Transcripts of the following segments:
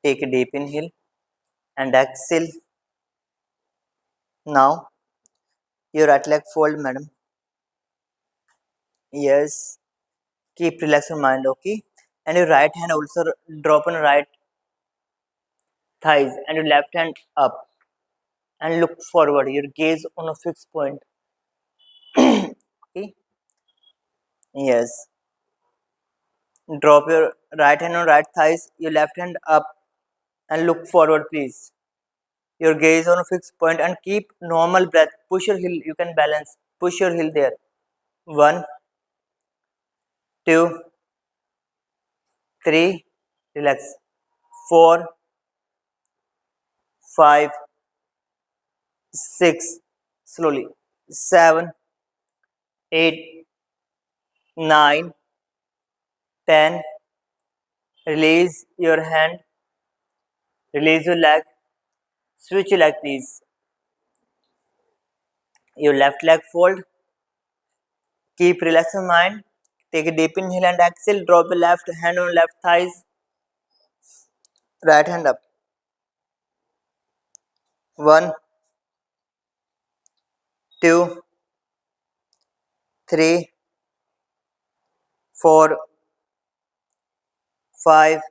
Take a deep inhale and exhale. Now your right leg fold, madam. Yes. Keep relax your mind, okay? And your right hand also drop on right thighs and your left hand up and look forward. Your gaze on a fixed point. Okay? Yes. Drop your right hand on right thighs, your left hand up and look forward, please. Your gaze on a fixed point and keep normal breath. Push your heel, you can balance. Push your heel there. One, two, three, relax. Four, five, six, slowly. Seven, eight, nine, 10. Release your hand, release your leg, switch your leg, please. Your left leg fold, keep relax your mind. Take a deep inhale and exhale. Drop the left hand on left thighs, right hand up. One, two, three, four, five,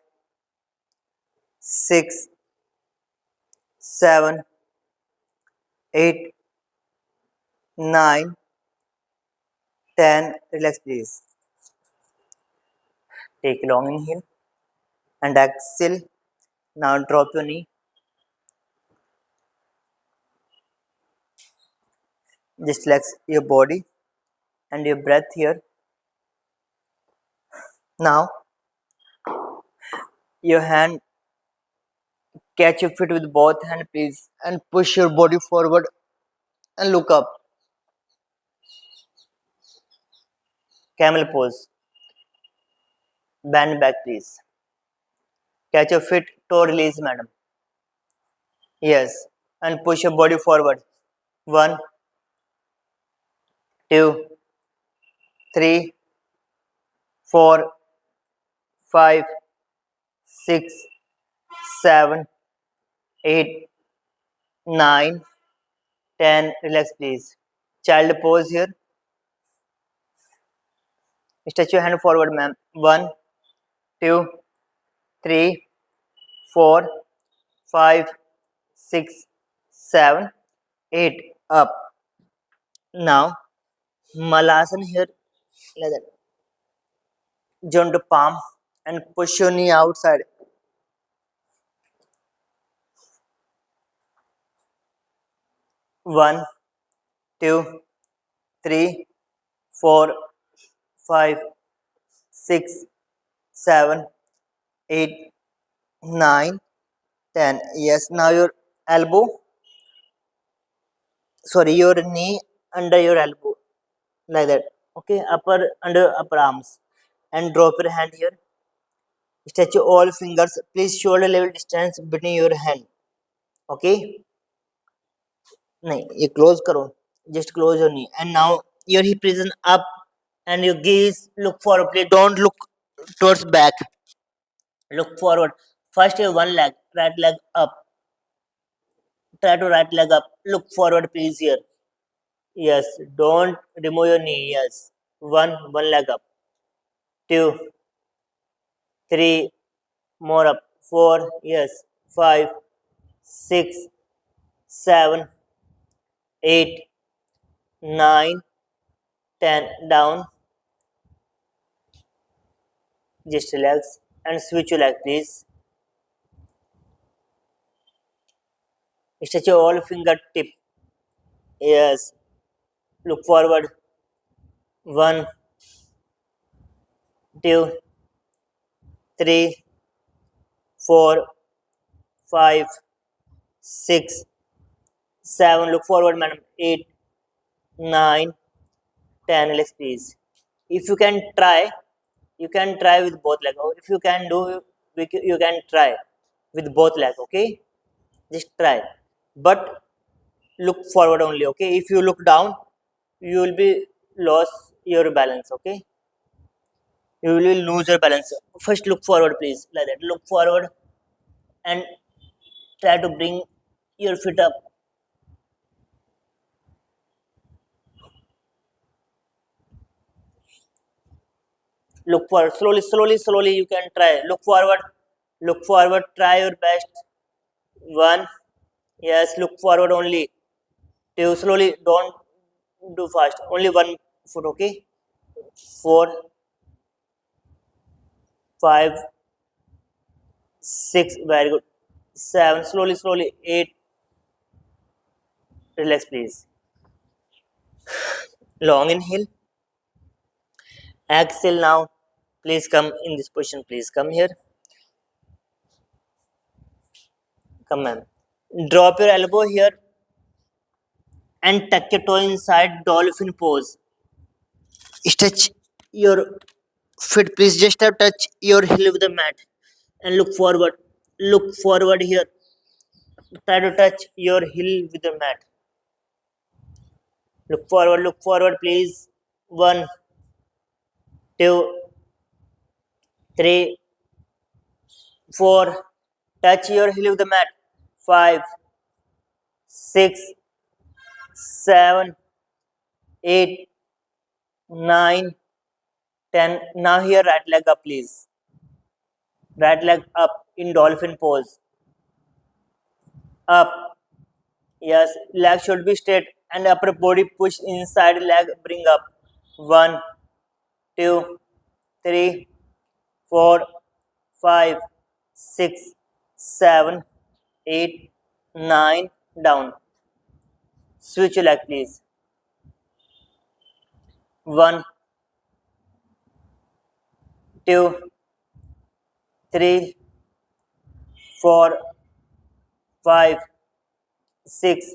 six, seven, eight, nine, 10. Relax, please. Take a long inhale and exhale. Now drop your knee. Just relax your body and your breath here. Now your hand, catch your feet with both hands, please, and push your body forward and look up. Camel pose. Bend back, please. Catch your feet, toe release, madam. Yes, and push your body forward. One, two, three, four, five, six, seven, eight, nine, 10. Relax, please. Child pose here. Stretch your hand forward, ma'am. One, two, three, four, five, six, seven, eight. Up. Now, Malasana here. Like that. Join the palm and push your knee outside. One, two, three, four, five, six, seven, eight, nine, 10. Yes, now your elbow, sorry, your knee under your elbow, like that. Okay, upper under upper arms, and drop your hand here. Stretch all fingers. Please shoulder level distance between your hand. Okay, नहीं ये close करो. Just close your knee, and now your hip is up, and your gaze look forward. Please don't look towards back. Look forward. First your one leg, right leg up. Try to right leg up. Look forward, please here. Yes, don't remove your knee. Yes, one leg up. Two, three, more up. Four, yes. Five, six, seven, eight, nine, 10. Down. Just relax and switch your leg, please. Stretch your all fingertip. Yes. Look forward. One, two, three, four, five, six, seven. Look forward, madam. Eight, nine, 10. Relax, please. If you can try, you can try with both leg. Or if you can do, you can try with both leg. Okay, just try. But look forward only. Okay, if you look down, you will be lost your balance. Okay, you will lose your balance. First, look forward, please. Like that. Look forward and try to bring your feet up. Look forward. Slowly, slowly, slowly you can try. Look forward. Look forward. Try your best. One. Yes, look forward only. Two. Slowly. Don't do fast. Only one foot, okay? Four, five, six. Very good. Seven. Slowly, slowly. Eight. Relax, please. Long inhale. Exhale now. Please come in this position. Please come here. Come, ma'am. Drop your elbow here and tuck your toe inside dolphin pose. Stretch your feet, please. Just touch your heel with the mat and look forward. Look forward here. Try to touch your heel with the mat. Look forward, please. One, two, three, four. Touch your heel with the mat. Five, six, seven, eight, nine, 10. Now here, right leg up, please. Right leg up in dolphin pose. Up. Yes, leg should be straight and upper body push inside leg, bring up. One, two, three, four, five, six, seven, eight, nine. Down. Switch your leg, please. One, two, three, four, five, six,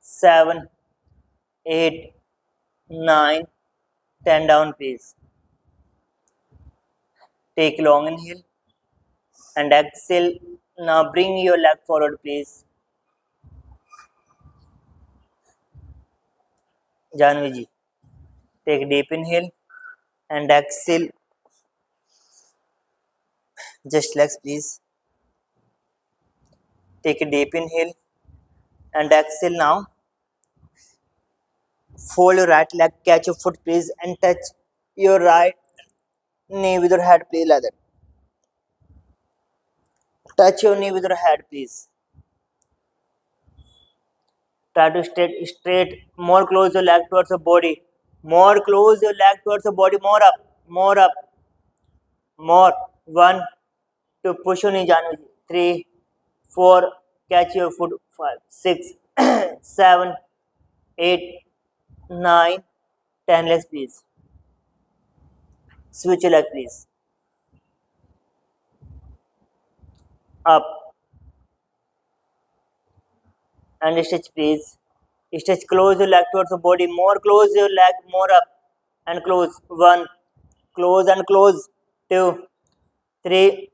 seven, eight, nine, 10. Down, please. Take long inhale and exhale. Now bring your leg forward, please. Janvi ji. Take deep inhale and exhale. Just relax, please. Take a deep inhale and exhale now. Fold your right leg, catch your foot, please, and touch your right knee with your head, please, like that. Touch your knee with your head, please. Try to stay straight. More close your leg towards the body. More close your leg towards the body. More up. More up. More. One. To push your knee, Janvi. Three. Four. Catch your foot. Five. Six. Seven. Eight. Nine. 10. Legs, please. Switch your leg, please. Up. And stretch, please. Stretch, close your leg towards the body. More close your leg, more up. And close. One. Close and close. Two. Three.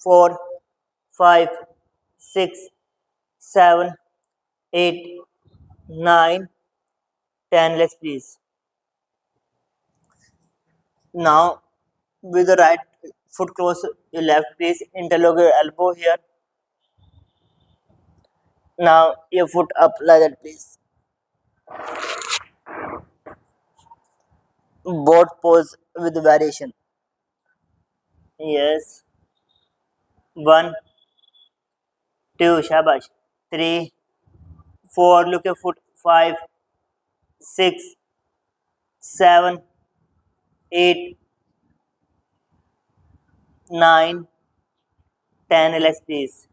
Four. Five. Six. Seven. Eight. Nine. 10. Legs, please. Now, with the right foot close your left, please. Interlock your elbow here. Now, your foot up like that, please. Both pose with variation. Yes. One, two, shabash. Three, four, look your foot. Five, six, seven, eight, nine, 10. Relax, please.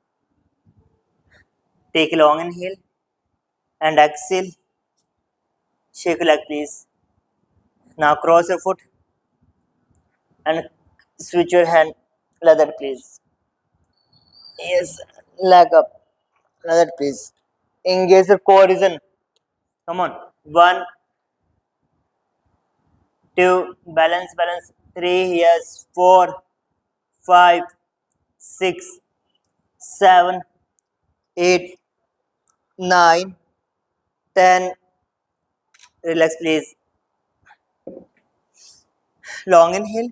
Take a long inhale and exhale. Shake your leg, please. Now cross your foot and switch your hand like that, please. Yes, leg up like that, please. Engage the core region. Come on. One, two, balance, balance. Three, yes. Four, five, six, seven, eight, nine, 10. Relax, please. Long inhale.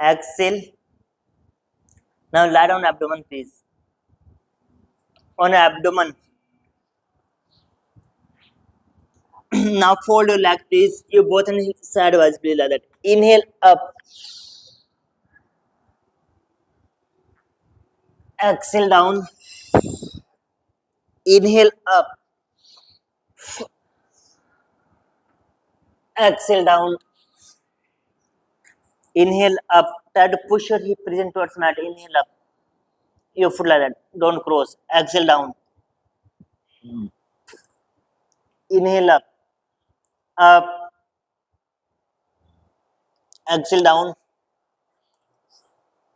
Exhale. Now lie down abdomen, please. On abdomen. Now fold your leg, please. You both hands sideways, please, like that. Inhale up. Exhale down. Inhale up. Exhale down. Inhale up. Try to push your hip present towards mat. Inhale up. Your foot like that. Don't cross. Exhale down. Inhale up. Up. Exhale down.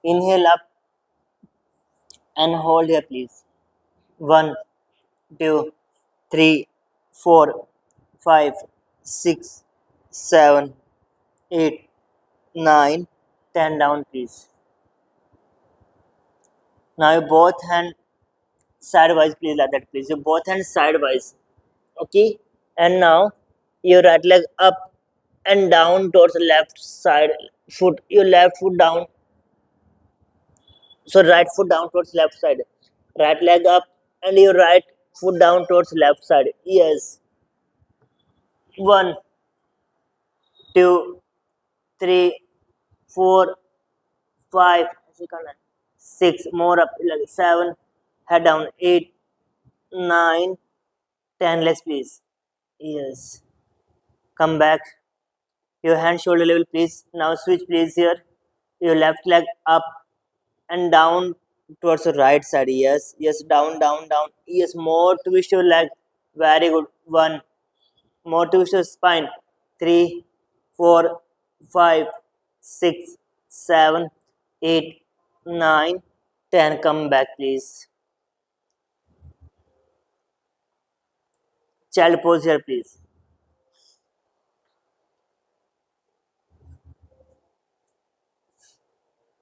Inhale up and hold here, please. 1, 2, 3, 4, 5, 6, 7, 8, 9, 10 down, please. Now you both hand sidewise, please, like that, please. You both hands sidewise. Okay. And now your right leg up and down towards the left side foot. Your left foot down. So right foot down towards left side. Right leg up and your right foot down towards left side. Yes. 1, 2, 3, 4, 5, 6. More up. 7. Head down. 8, 9, 10. Legs, please. Yes. Come back. Your hand shoulder level, please. Now switch, please, here. Your left leg up and down towards the right side. Yes. Yes. Down, down, down. Yes. More twist your leg. Very good. 1. More twist your spine. 3, 4, 5, 6, 7, 8, 9, 10. Come back, please. Child pose here, please.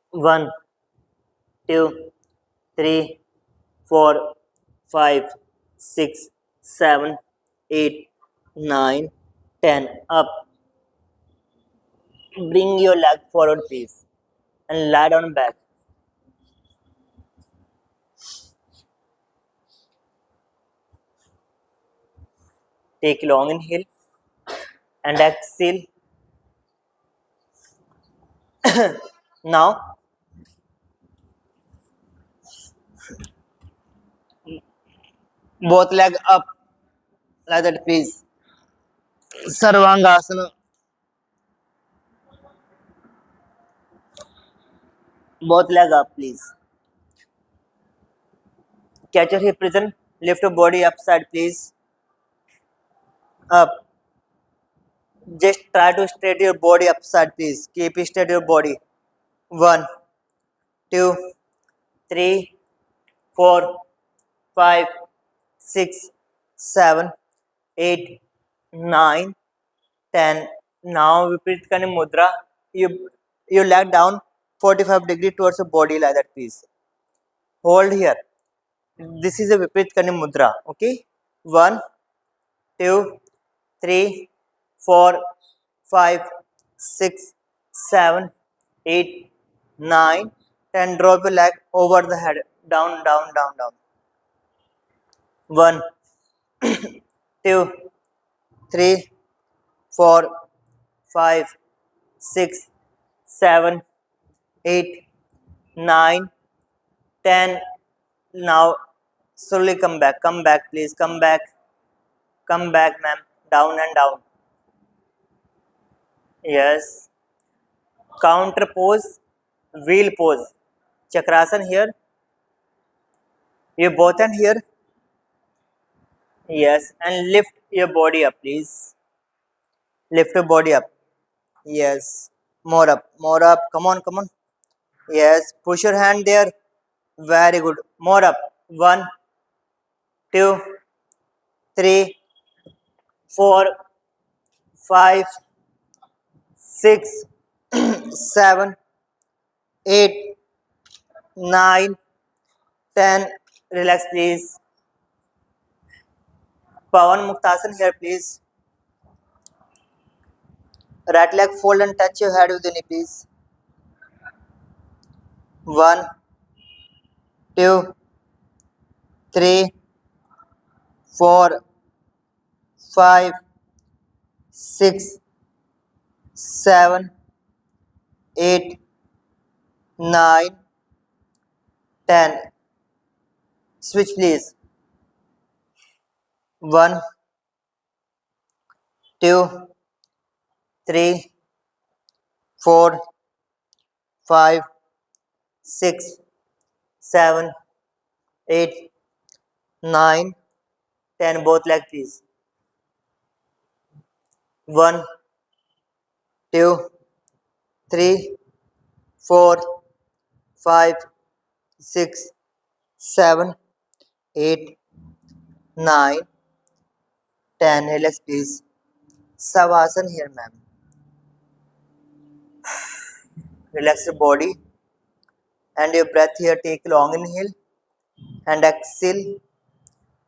1, 2, 3, 4, 5, 6, 7, 8, 9, 10. Up. Bring your leg forward, please. And lie down back. Take long inhale and exhale. Now, both leg up like that, please. Sarvangasana. Both leg up, please. Catch your hip present. Lift your body upside, please. Up. Just try to straighten your body upside, please. Keep straight your body. 1, 2, 3, 4, 5, 6, 7, 8, 9, 10. Now repeat Kani Mudra. You leg down 45 degree towards your body like that, please. Hold here. This is a Viparit Kani Mudra. Okay. 1, 2, 3, 4, 5, 6, 7, 8, 9, 10. Drop your leg over the head. Down, down, down, down. 1, 2, 3, 4, 5, 6, 7, 8, 9, 10. Now slowly come back. Come back, please. Come back. Come back, ma'am. Down and down. Yes. Counter pose. Wheel pose. Chakrasana here. You both hand here. Yes. And lift your body up, please. Lift your body up. Yes. More up. More up. Come on, come on. Yes. Push your hand there. Very good. More up. 1, 2, 3, 4, 5, 6, 7, 8, 9, 10. Relax, please. Pawan Muktasan here, please. Right leg fold and touch your head with the knee, please. 1, 2, 3, 4, 5, 6, 7, 8, 9, 10. Switch please. 1, 2, 3, 4, 5, 6, 7, 8, 9, 10. Both leg please. 1, 2, 3, 4, 5, 6, 7, 8, 9, 10. Relax please. Savasana here, ma'am. Relax your body and your breath here. Take long inhale and exhale.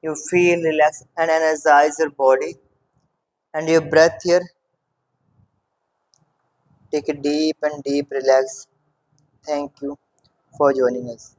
You feel relax and energize your body and your breath here. Take a deep and deep relax. Thank you for joining us.